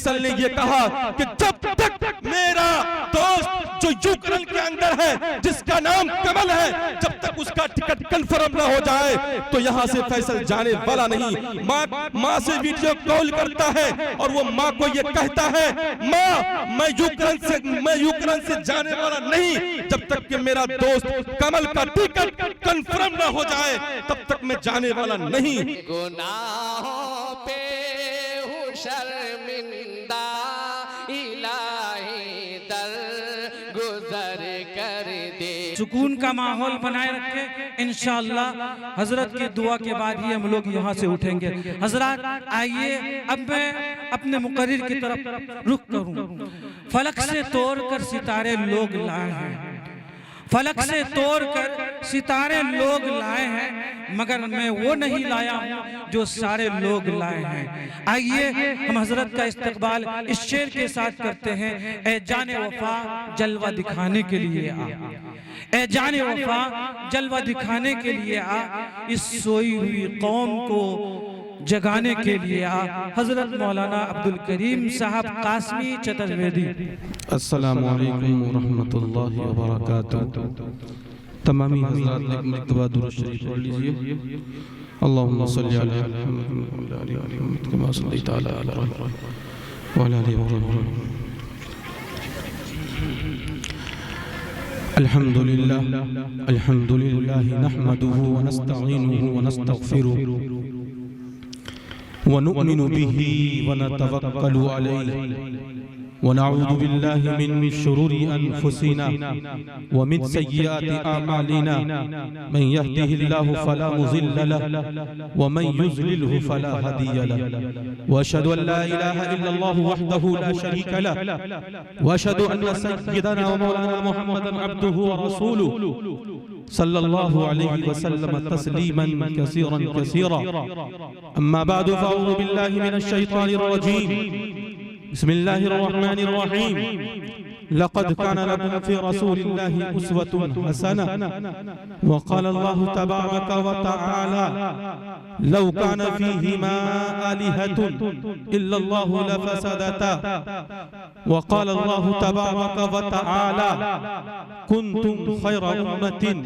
फैसल ने ये कहा कि जब तक मेरा दोस्त जो यूक्रेन के अंदर है, जिसका नाम कमल है, जब तक उसका टिकट कंफर्म ना हो जाए तो यहाँ से फैसल जाने वाला नहीं। माँ से वीडियो कॉल करता है और वो माँ को ये कहता है, माँ मैं यूक्रेन से जाने वाला नहीं, जब तक कि मेरा दोस्त कमल का टिकट कंफर्म ना हो जाए तब तक मैं जाने वाला नहीं। गुनाहों पे हूँ शर्मिंदा, इलाही दर गुजर कर दे। सुकून का माहौल बनाए रखे इंशाअल्लाह। हजरत की दुआ के बाद ही हम लोग यहाँ से उठेंगे। हजरत आइए, अब मैं अपने मुकर्रिर की तरफ रुख करूँ। फलक से तोड़कर सितारे लोग लाए हैं, फलक से तोड़कर सितारे लोग लाए हैं, मगर मैं वो नहीं लाया हूँ जो सारे लोग लाए हैं। आइए हम हजरत का इस्तकबाल इस शेर के साथ करते हैं। ए जाने वफा जलवा दिखाने के लिए आ, ए जाने वफा जलवा दिखाने के लिए आ, इस सोई हुई कौम को जगाने के लिए आ। हजरत मौलाना अब्दुल करीम साहब कासमी चतुर्वेदी। अस्सलामु अलैकुम व रहमतुल्लाहि व बरकातुहू। तमामी हज़रात ने मरतबा दुरूद शरीफ पढ़ लीजिए। अल्लाहुम्मा सल्ली अला मुहम्मद व अला आलि मुहम्मद कमा सल्लैता अला इब्राहीम व अला आलि इब्राहीम। अल्हम्दुलिल्लाह नहमदुहु व नस्तईनुहु व नस्तगफिरुहु व नु'मिनु बिही व नतवक्कलु अलैहि व नऊज़ु बिल्लाहि मिन शुरूरि अनफुसिना व मिन सय्यिआति अमालिना। मन यहदिहिल्लाहु फला मुज़िल्ल लहु व मन युज़लिलहु फला हादिय लहु। व अशहदु अन ला इलाहा इल्लल्लाहु वहदहु ला शरीका लहु व अशहदु अन्न सय्यिदना व मौलाना मुहम्मदन अब्दुहु व रसूलुहु सल्लल्लाहु अलैहि वसल्लम तस्लीमन कसीरन कसीरा। अम्मा बाद फ़अऊज़ु बिल्लाहि मिनश शैतानिर रजीम। बिस्मिल्लाहिर रहमानिर रहीम। लक़द कान लकुम फ़ी रसूलिल्लाहि उस्वतुन हसना व क़ाला अल्लाहु तबारक व तआला लौ कान फ़ीहिमा आलिहतुन इल्लल्लाहु लफ़सदता व क़ाला अल्लाहु तबारक व तआला कुन्तुम खैरा उम्मतिन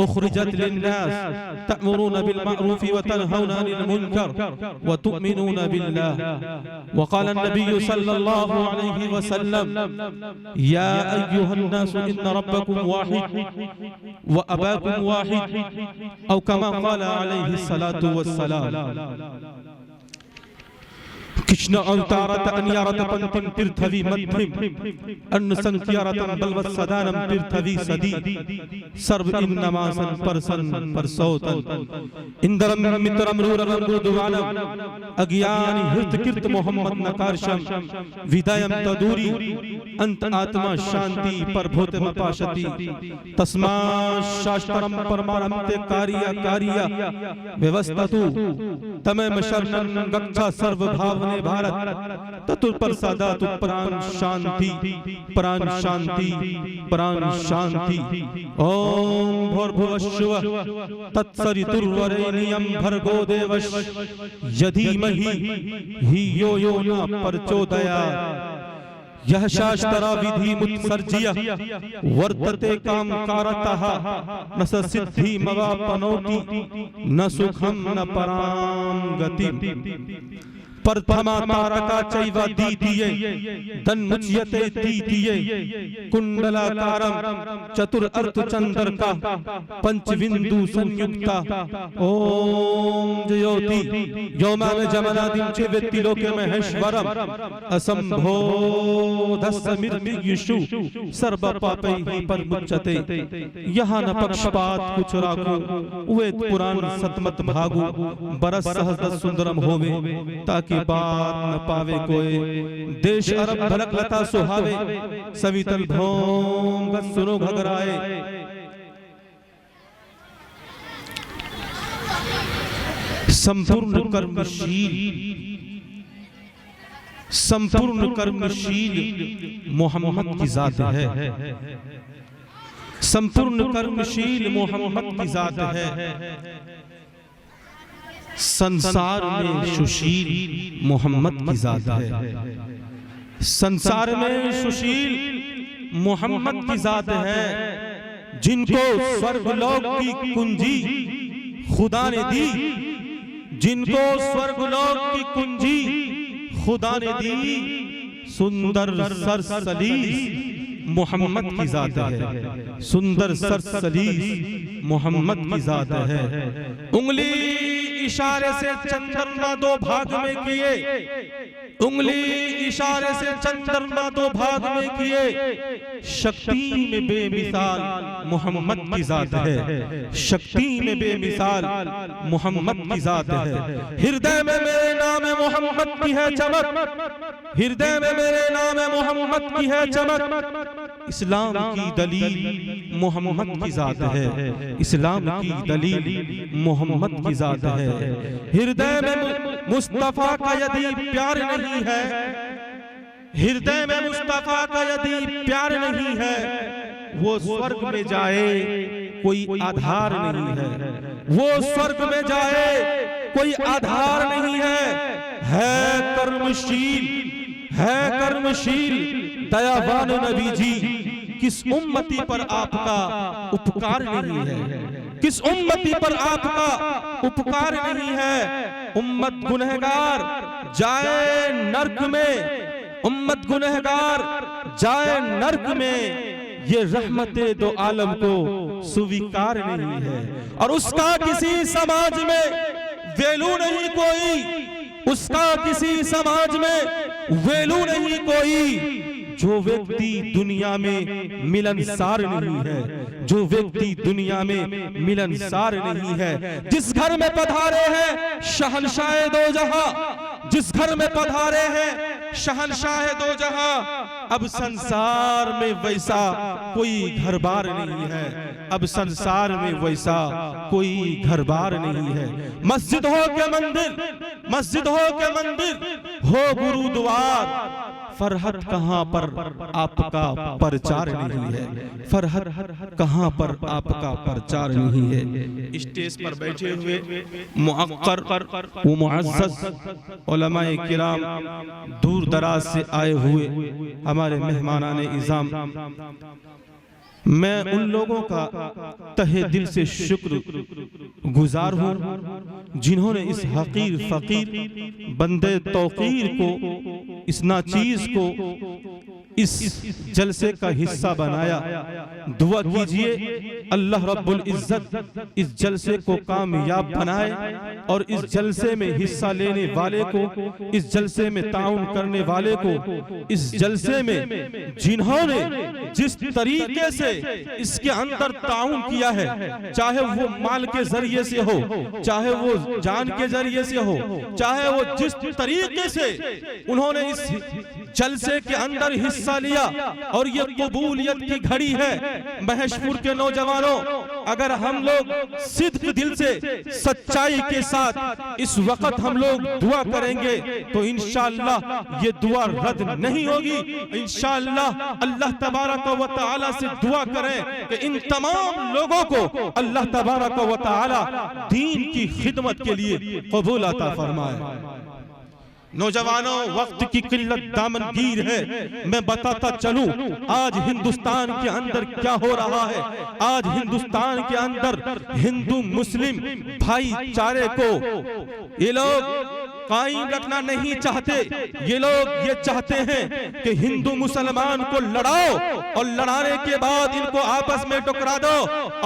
उख़रिजत लिन्नास तअमुरूना बिल मअरूफ़ि व तनहौना अनिल मुनकर व तु'मिनूना बिल्लाह। व क़ाला अन्नबिय्यु सल्लल्लाहु अलैहि वसल्लम या अय्युहन्नास इन्न रब्बकुम वाहिद व अबाकुम वाहिद औ कमा क़ाला अलैहि सलातु वस्सलाम। कृष्ण अवतारत अन्यारत पंतिम तीर्थवी मध्यम अन्न संख्यारतम बलवत सदानम तीर्थवी सदी सर्व इन्नमासन परसन परसौतन इंदरम मित्रम रूरम रुदवानम अज्ञानी हृत कीर्त मोहम्मद नकारशम विदायम तदूरी अंत आत्मा शांति परभूत मपाशति तस्मा शास्त्रम परमारंते कार्य कार्य व्यवस्थतु तमेम शरणं गच्छ सर्व भावने भारत ततुर प्रसादातु प्राण शांति प्राण शांति प्राण शांति। ओम भूर्भुवस्सुवः तत्सवितुर्वरेण्यं भर्गो देवस्य धीमहि धियो यो न प्रचोदयात्। यह शास्त्रा विधि मुत्सर्ज्य वर्तते कामकारतः न स सिद्धि मवाप्नोति न सुखम न पराम गतिम्। प्रथमा तारका चैव द्वितीये तन्मुच्यते तृतीये कुंडलाकारं चतुर अर्थ चंद्रका पंचबिंदु संयुक्ता। ओम ज्योति योमान जमनादिं च वेत्तिलोके महेश्वरम असंभोधस्य मृत्युषु सर्व पापैः परमुच्यते। यहाँ न पक्षपात कुछ राखो वेद पुराण सतमत भागो बरस सहस्र सुंदरम होवे ताकि बात न पावे कोई। देश अरब भलक लता सुहावे सवितल भोंग सुनो घगराए। संपूर्ण कर्मशील मोहम्मद की जात है। संपूर्ण कर्मशील मोहम्मद की जात है। संसार में सुशील मोहम्मद की जात है। संसार में सुशील मोहम्मद की जात है, जिनको स्वर्गलोक की कुंजी खुदा ने दी, जिनको स्वर्गलोक की कुंजी खुदा ने दी। सुंदर सरसलीस मोहम्मद की जात है, सुंदर सरसलीस मोहम्मद की जात है। उंगली इशारे से चंद्रमा दो भाग में किए, उंगली इशारे से चंद्रमा दो भाग में किए। शक्ति में बेमिसाल मोहम्मद की जात है, शक्ति में बेमिसाल मोहम्मद की जात है। हृदय में मेरे नाम मोहम्मद की है चमक, हृदय में मेरे नाम मोहम्मद की है चमक। इस्लाम की दलील मोहम्मद की जात है, इस्लाम की दलील मोहम्मद की जात है। हृदय में मुस्तफा का यदि प्यार नहीं है, हृदय में मुस्तफा का यदि प्यार नहीं है, वो स्वर्ग में जाए कोई आधार नहीं है, वो स्वर्ग में जाए कोई आधार नहीं है कर्मशील, है कर्मशील दयावान नबी जी। किस उम्मती पर आपका उपकार नहीं है, किस उम्मती पर आपका उपकार नहीं है। उम्मत गुनहगार जाए नर्क में, उम्मत गुनहगार जाए नर्क में, ये रहमते दो आलम को स्वीकार नहीं है। और उसका किसी समाज में वैल्यू नहीं कोई, उसका किसी समाज में वैल्यू नहीं कोई। जो व्यक्ति दुनिया में मिलनसार नहीं है, जो व्यक्ति दुनिया में मिलनसार नहीं है। जिस घर में पधारे हैं शहंशाह दो जहां, जिस घर में पधारे हैं शहंशाह दो जहां, अब संसार में वैसा कोई घर बार नहीं है, अब संसार में वैसा कोई घर बार नहीं है। मस्जिद हो के मंदिर, मस्जिद हो के मंदिर, हो गुरुद्वार, फरहत कहां पर आपका प्रचार नहीं है, फरहत कहां पर आपका प्रचार नहीं है। स्टेज पर बैठे हुए मुअक्कर व मुअज़्ज़ज़ उलमाए किराम, दूर दराज से आए हुए हमारे मेहमानाने इज़ाम, मैं उन लोगों का तहे दिल से शुक्र गुजार हूँ जिन्होंने इस हकीर फकीर बंदे तौकीर को, इस नाचीज को इस जलसे का हिस्सा बनाया। दुआ कीजिए अल्लाह रब्बुल इज्जत इस जलसे को कामयाब बनाए और इस जलसे में हिस्सा लेने वाले को, इस जलसे में ताउन करने वाले को, इस जलसे में जिन्होंने जिस तरीके से इसके अंदर ताउन किया है, चाहे वो माल के जरिए से हो, चाहे वो जान के जरिए से हो, चाहे वो जिस तरीके से उन्होंने इस जलसे के अंदर हिस्सा लिया, और ये कबूलियत की घड़ी है। महेशपुर के नौजवानों, अगर हम लोग सिद्क दिल से सच्चाई के साथ इस वक्त हम लोग दुआ करेंगे तो इंशाअल्लाह ये दुआ रद्द नहीं होगी। इंशाअल्लाह अल्लाह तबारक व तआला से दुआ करें कि इन तमाम लोगों को अल्लाह तबारक व तआला दीन की खिदमत के लिए कबूल अता फरमाए। नौजवानों, वक्त की किल्लत दामनगीर है, मैं बताता चलूं आज हिंदुस्तान के अंदर क्या हो रहा है। आज हिंदुस्तान के अंदर हिंदू मुस्लिम भाईचारे को ये लोग कायम रखना नहीं चाहते। ये लोग ये चाहते हैं कि हिंदू मुसलमान को लड़ाओ और लड़ाने के बाद इनको आपस में टकरा दो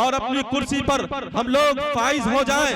और अपनी कुर्सी पर हम लोग फाइज हो जाएं।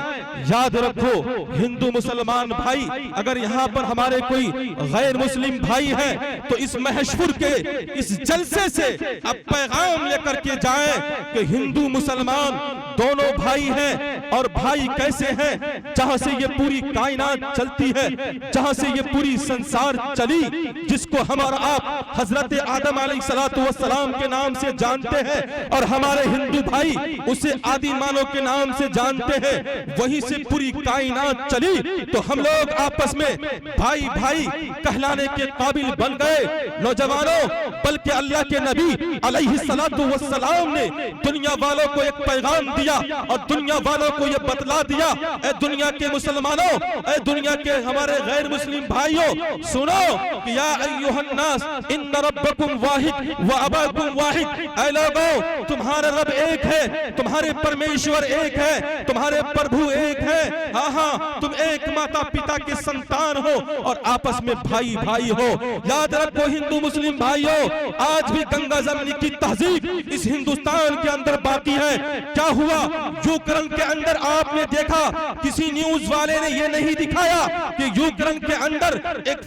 याद रखो हिंदू मुसलमान भाई, अगर यहाँ पर हमारे कोई गैर मुस्लिम भाई है तो इस महेशपुर के इस जलसे से अब पैगाम लेकर के जाएं कि हिंदू मुसलमान दोनों भाई हैं। और भाई कैसे हैं? जहां से ये पूरी कायनात चलती है, जहां से ये पूरी संसार चली, जिसको हमारा आप हजरत आदम अलैहिस्सलातु वस्सलाम के नाम से जानते हैं और हमारे हिंदू भाई उसे आदि मानव के नाम से जानते हैं, वहीं से पूरी कायनात चली। तो हम लोग आपस में भाई भाई कहलाने के काबिल बन गए। नौजवानों, बल्कि अल्लाह के नबी अलैहिस्सलातु वस्सलाम ने दुनिया वालों को एक पैगाम दिया और दुनिया वालों को ये बतला दिया, ए दुनिया के मुसलमानों, ए दुनिया के हमारे गैर मुस्लिम भाइयों, सुनो कि या अय्युहन्नास इन्न रब्बकुम वाहिद व अबाकुम वाहिद, ऐ लोगों तुम्हारा रब एक है, तुम्हारे परमेश्वर एक है, तुम्हारे प्रभु एक है। हाँ हाँ, तुम एक माता पिता के संतान हो और आपस में भाई भाई हो। याद रखो हिंदू मुस्लिम भाइयों, आज भी गंगा जमनी की तहजीब इस हिंदुस्तान के अंदर बाकी है। क्या हुआ यूक्रेन के अंदर, आपने देखा किसी न्यूज वाले ने यह नहीं दिखाया कि यूक्रेन के अंदर एक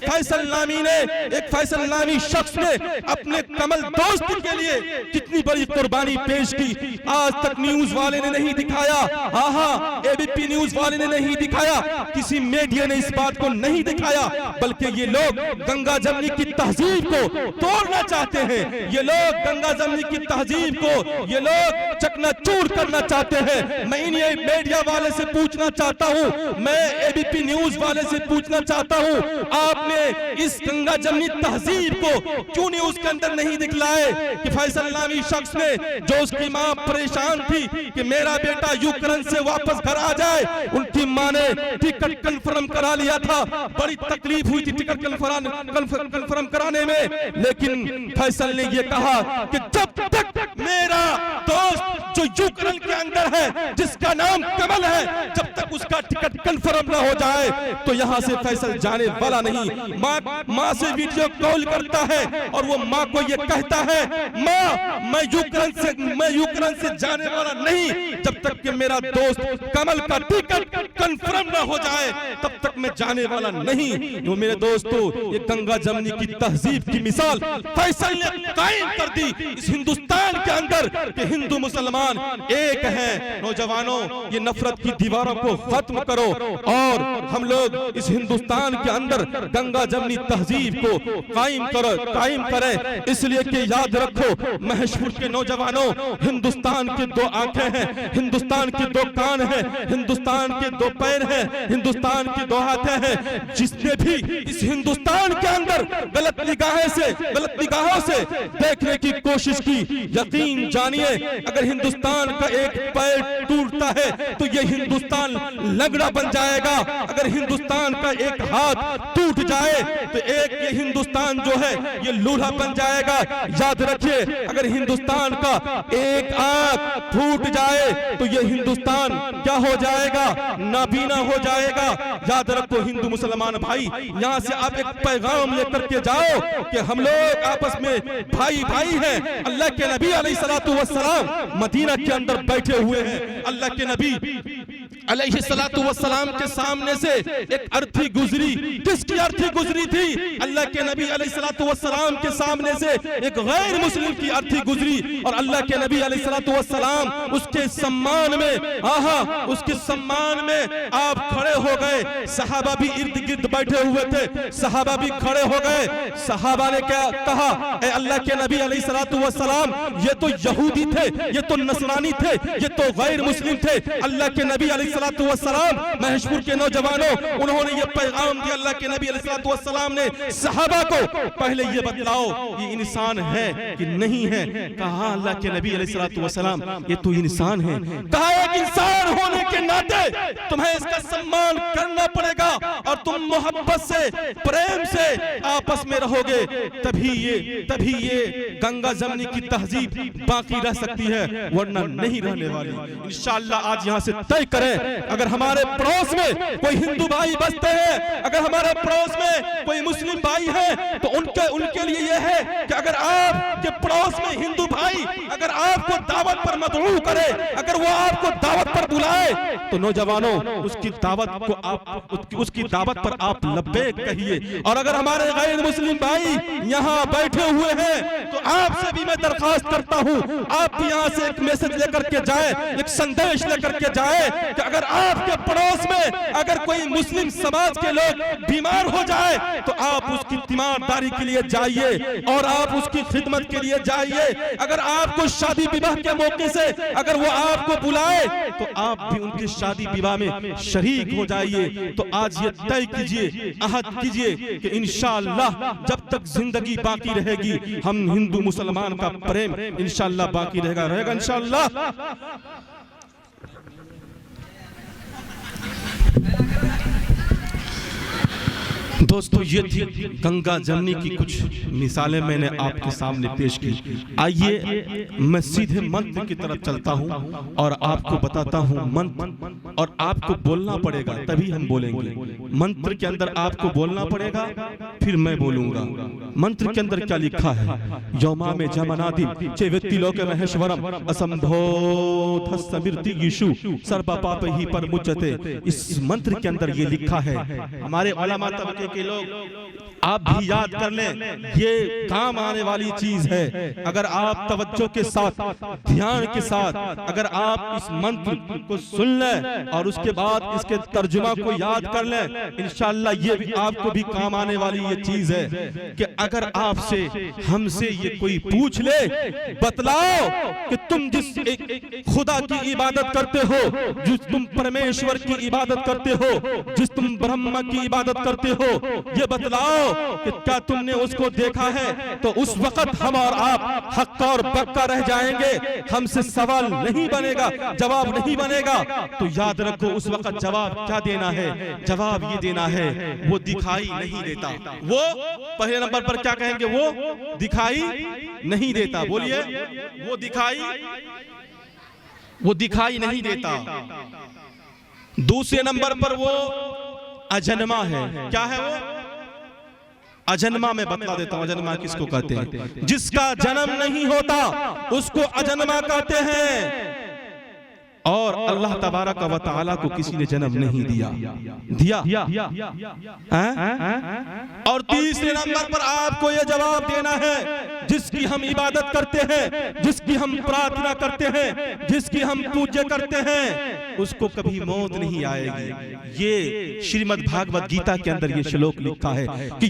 फैसल नामी शख्स ने अपने कमल दोस्त के लिए कितनी बड़ी कुर्बानी पेश की। आज तक न्यूज वाले ने नहीं दिखाया, हाँ एबीपी न्यूज वाले ने नहीं दिखाया, किसी मीडिया ने इस बात को नहीं दिखाया, बल्कि ये लोग गंगा जमनी की तहजीब को तोड़ना चाहते हैं। ये लोग गंगा जमनी की तहजीब को ये लोग चकनाचूर करना चाहते हैं। मैं इन मीडिया वाले से पूछना चाहता हूँ, मैं एबीपी न्यूज वाले से पूछना चाहता हूँ, आपने इस गंगा जमनी तहजीब को क्यों न्यूज के अंदर नहीं दिखलाए कि फैसल नामी शख्स ने, जो उसकी मां परेशान थी कि मेरा बेटा यूक्रेन से वापस घर आ जाए, उनकी मां ने टिकट कंफर्म करा लिया था, बड़ी तकलीफ हुई थी टिकट कंफर्म कराने में, लेकिन फैसल ने यह कहा कि जब तक मेरा दोस्त जो यूक्रेन के अंदर है जिसका नाम कमल है, जब तक उसका टिकट कंफर्म ना हो जाए तो यहां से फैसल जाने वाला नहीं। मां से वीडियो कॉल करता है और वो मां को ये कहता है, मां मैं यूक्रेन से जाने वाला नहीं, जब तक कि मेरा दोस्त कमल का टिकट कंफर्म ना हो जाए तब तक मैं जाने वाला नहीं। वो मेरे दोस्तों, ये गंगा जमनी की तहजीब की मिसाल फैसल ने कायम कर दी इस हिंदुस्तान के अंदर कि हिंदू मुसलमान एक है। नौजवानों, ये नफरत की दीवारों को खत्म करो और हम लोग इस हिंदुस्तान के अंदर गंगा जमनी तहजीब को कायम करें। इसलिए कि याद रखो महेशपुर के नौजवानों, हिंदुस्तान के दो आंखें हैं, हिंदुस्तान के दो कान हैं, हिंदुस्तान के दो पैर हैं, हिंदुस्तान के दो हाथें हैं। जिसने भी इस हिंदुस्तान के अंदर गलत निगाहों से देखने की कोशिश की, यकीन जानिए अगर हिंदुस्तान का एक पैर टूटता है तो ये हिंदुस्तान लंगड़ा बन जाएगा। अगर हिंदुस्तान का एक हाथ टूट जाए तो ये हिंदुस्तान जो है ये लूल्हा बन जाएगा। याद रखिए, अगर हिंदुस्तान का एक आंख फूट जाए तो ये हिंदुस्तान क्या हो जाएगा? नाबीना हो जाएगा। याद रखो हिंदू मुसलमान भाई, यहाँ से आप एक पैगाम लेकर के जाओ कि हम लोग आपस में भाई भाई हैं। अल्लाह के नबी अलैहिस्सलातु वस्सलाम मदीना के अंदर बैठे हुए हैं। अल्लाह के नबी अलैहिस्सलातु वस्सलाम के सामने से एक अर्थी गुजरी। किसकी अर्थी गुजरी थी? अल्लाह के नबी अलैहिस्सलातु वस्सलाम के सामने से एक गैर मुस्लिम की अर्थी गुजरी और अल्लाह के नबी अलैहिस्सलातु वस्सलाम उसके सम्मान में, उसके सम्मान में आप खड़े हो गए। सहाबा भी इर्द गिर्द बैठे हुए थे, सहाबा भी खड़े हो गए। सहाबा ने क्या कहा? ए अल्लाह के नबी अलैहिस्सलातु वस्सलाम, ये तो यहूदी थे, ये तो नसरानी थे, ये तो गैर मुस्लिम थे। अल्लाह के नबी अलैहिस्सलातु वस्सलाम, महेशपुर के नौजवानों, उन्होंने ये पैगाम दिया। अल्लाह के नबी अलैहिस्सलातु वस्सलाम ने सहाबा को पहले ये बतलाओ ये इंसान है कि नहीं है? कहा अल्लाह के नबी अलैहिस्सलातु वस्सलाम, ये तो इंसान है। कहा एक इंसान होने के नाते तुम्हें इसका सम्मान करना पड़ेगा और तुम मोहब्बत से, प्रेम से आपस में रहोगे, तभी ये गंगा जमनी की तहजीब बाकी रह सकती है, वरना नहीं रहने वाली। इंशाअल्लाह आज यहाँ से तय करें, अगर हमारे पड़ोस में कोई हिंदू भाई बसते हैं, अगर हमारे पड़ोस में कोई मुस्लिम भाई है, तो उनके लिए यह है कि अगर आपके पड़ोस में हिंदू भाई अगर आपको दावत पर मदऊ करे, अगर वो आपको दावत पर बुलाए, तो नौजवानों उसकी दावत पर आप लब्बैक कहिए। और अगर हमारे गैर मुस्लिम भाई यहाँ बैठे हुए हैं, तो आपसे भी मैं दरखास्त करता हूँ, आप भी यहाँ से एक मैसेज लेकर के जाए, एक संदेश लेकर के जाए कि अगर आपके पड़ोस में अगर कोई मुस्लिम समाज के लोग बीमार हो जाए, तो आप उसकी तीमारदारी के लिए जाइए और आप उसकी खिदमत के लिए जाइए। अगर आपको शादी विवाह के मौके से अगर वो आपको बुलाए, तो आप भी उनकी शादी विवाह में शरीक हो जाइए। तो आज ये तय कीजिए, अहद कीजिए कि इंशाअल्लाह जब तक जिंदगी बाकी रहेगी, हम हिंदू मुसलमान का प्रेम इंशाअल्लाह बाकी रहेगा इंशाअल्लाह। दोस्तों, ये थी गंगा जमनी की कुछ मिसालें मैंने आपके सामने पेश की। आइए मैं सीधे मंत्र की तरफ चलता हूं और आपको बताता हूं मंत्र, और आपको बोलना पड़ेगा तभी हम बोलेंगे। मंत्र के अंदर आपको बोलना पड़ेगा, फिर मैं बोलूंगा। मंत्र के अंदर क्या लिखा है? यौमा में जमनादिम चेवेत्ति लोके महेश्वरम असंभोधस्मृति यीशु सर्व पाप ही पर मुच्यते। इस मंत्र के अंदर ये लिखा है। हमारे उलमा तबके के लोग आप भी याद कर लें, ये काम आने वाली चीज है। अगर आप तवज्जो के साथ, ध्यान के साथ अगर आप इस मंत्र को सुन लें और उसके बाद इसके तर्जुमा को याद कर लें, इंशाअल्लाह ये भी आपको भी काम आने वाली ये चीज है कि अगर आपसे हमसे ये कोई पूछ ले, बतलाओ कि तुम जिस खुदा की इबादत करते हो, जिस तुम परमेश्वर की इबादत करते हो, जिस तुम ब्रह्म की इबादत करते हो, ये बतलाओ कि क्या तुमने उसको देखा है? तो उस वक्त हम और आप हक्का और बक्का रह जाएंगे। हमसे सवाल नहीं बनेगा, जवाब नहीं बनेगा। तो याद रखो, उस वक्त जवाब क्या देना है? जवाब ये देना है, वो दिखाई नहीं देता। वो पहले नंबर पर क्या कहेंगे? वो दिखाई नहीं देता। बोलिए, वो दिखाई नहीं देता। दूसरे नंबर पर वो अजन्मा है। क्या है वो? अजन्मा। में बतला देता हूं अजन्मा किसको कहते हैं। जिसका जन्म नहीं होता उसको अजन्मा कहते हैं। और अल्लाह तबारक व तआला को किसी ने जन्म नहीं दिया। और तीसरे नंबर पर आपको यह जवाब देना है, जिसकी हम इबादत करते हैं, जिसकी हम प्रार्थना करते हैं, जिसकी हम पूजा करते हैं, उसको कभी मौत नहीं आएगी। ये श्रीमद् भागवत गीता के अंदर ये श्लोक लिखा है कि